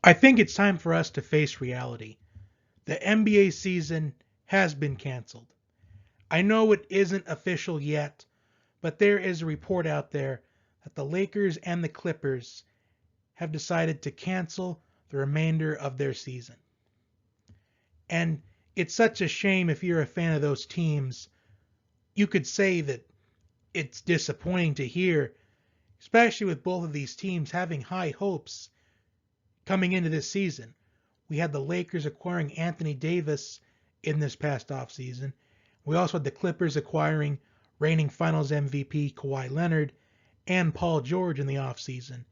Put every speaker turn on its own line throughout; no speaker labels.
I think it's time for us to face reality. The NBA season has been canceled. I know it isn't official yet, but there is a report out there that the Lakers and the Clippers have decided to cancel the remainder of their season. And it's such a shame if you're a fan of those teams. You could say that it's disappointing to hear, especially with both of these teams having high hopes coming into this season. We had the Lakers acquiring Anthony Davis in this past offseason. We also had the Clippers acquiring reigning Finals MVP Kawhi Leonard and Paul George in the offseason.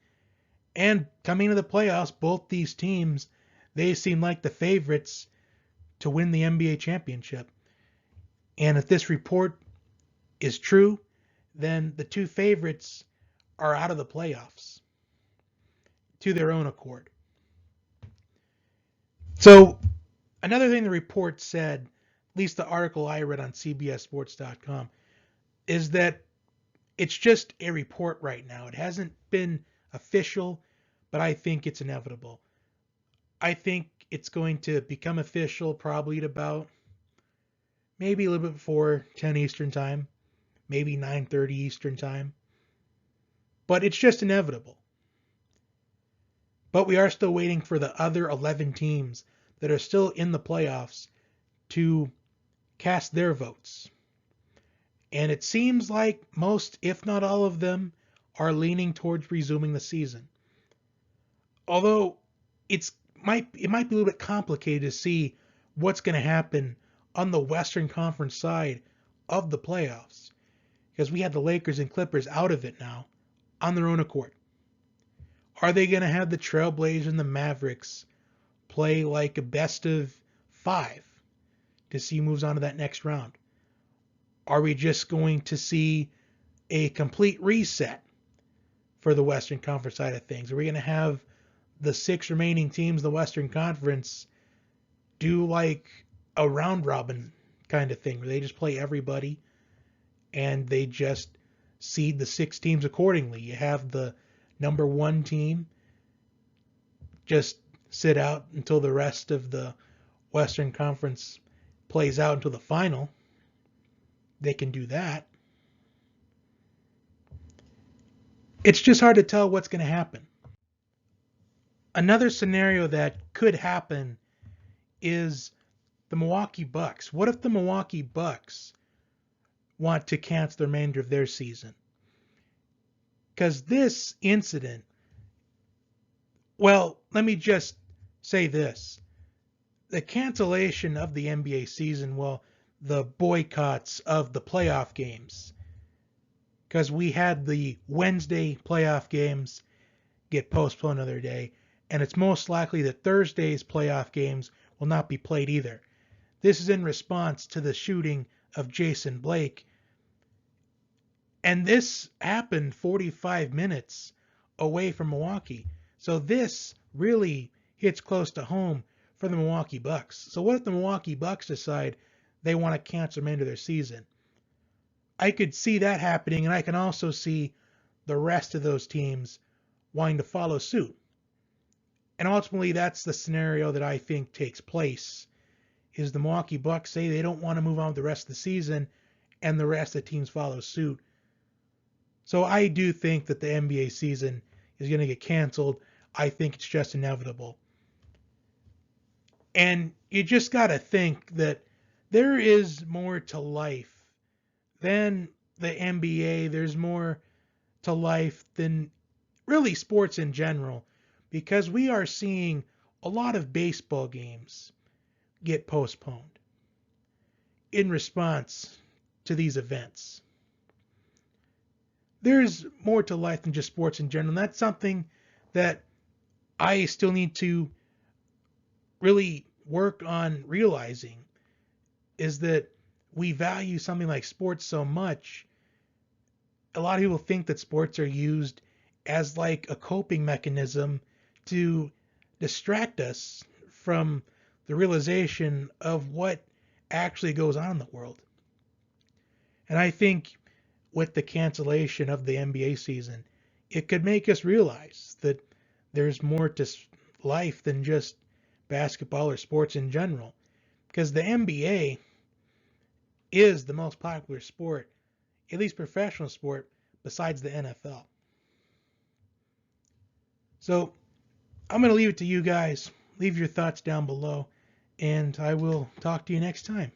And coming into the playoffs, both these teams, they seem like the favorites to win the NBA championship. And if this report is true, then the two favorites are out of the playoffs to their own accord. So another thing the report said, at least the article I read on CBSSports.com, is that it's just a report right now. It hasn't been official, but I think it's inevitable. I think it's going to become official probably at about maybe a little bit before 10 Eastern time, maybe 9:30 Eastern time. But it's just inevitable. But we are still waiting for the other 11 teams that are still in the playoffs to cast their votes. And it seems like most, if not all of them, are leaning towards resuming the season. Although it might be a little bit complicated to see what's going to happen on the Western Conference side of the playoffs, because we had the Lakers and Clippers out of it now on their own accord. Are they going to have the Trailblazers and the Mavericks play like a best of 5 to see who moves on to that next round? Are we just going to see a complete reset for the Western Conference side of things? Are we going to have the 6 remaining teams of the Western Conference do like a round robin kind of thing where they just play everybody and they just seed the 6 teams accordingly? You have the number 1 team just sit out until the rest of the Western Conference plays out until the final. They can do that. It's just hard to tell what's going to happen. Another scenario that could happen is the Milwaukee Bucks. What if the Milwaukee Bucks want to cancel the remainder of their season? Because this incident, well, let me just say this. The cancellation of the NBA season, well, the boycotts of the playoff games, because we had the Wednesday playoff games get postponed another day, and it's most likely that Thursday's playoff games will not be played either. This is in response to the shooting of Jason Blake, and this happened 45 minutes away from Milwaukee. So this really hits close to home for the Milwaukee Bucks. So what if the Milwaukee Bucks decide they want to cancel the remainder of their season? I could see that happening, and I can also see the rest of those teams wanting to follow suit. And ultimately, that's the scenario that I think takes place, is the Milwaukee Bucks say they don't want to move on with the rest of the season, and the rest of the teams follow suit. So I do think that the NBA season is going to get canceled. I think it's just inevitable. And you just got to think that there is more to life than the NBA. There's more to life than really sports in general, because we are seeing a lot of baseball games get postponed in response to these events. There's more to life than just sports in general. And that's something that I still need to really work on realizing, is that we value something like sports so much. A lot of people think that sports are used as like a coping mechanism to distract us from the realization of what actually goes on in the world. And I think with the cancellation of the NBA season, it could make us realize that there's more to life than just basketball or sports in general, because the NBA is the most popular sport, at least professional sport, besides the NFL. So I'm going to leave it to you guys. Leave your thoughts down below, and I will talk to you next time.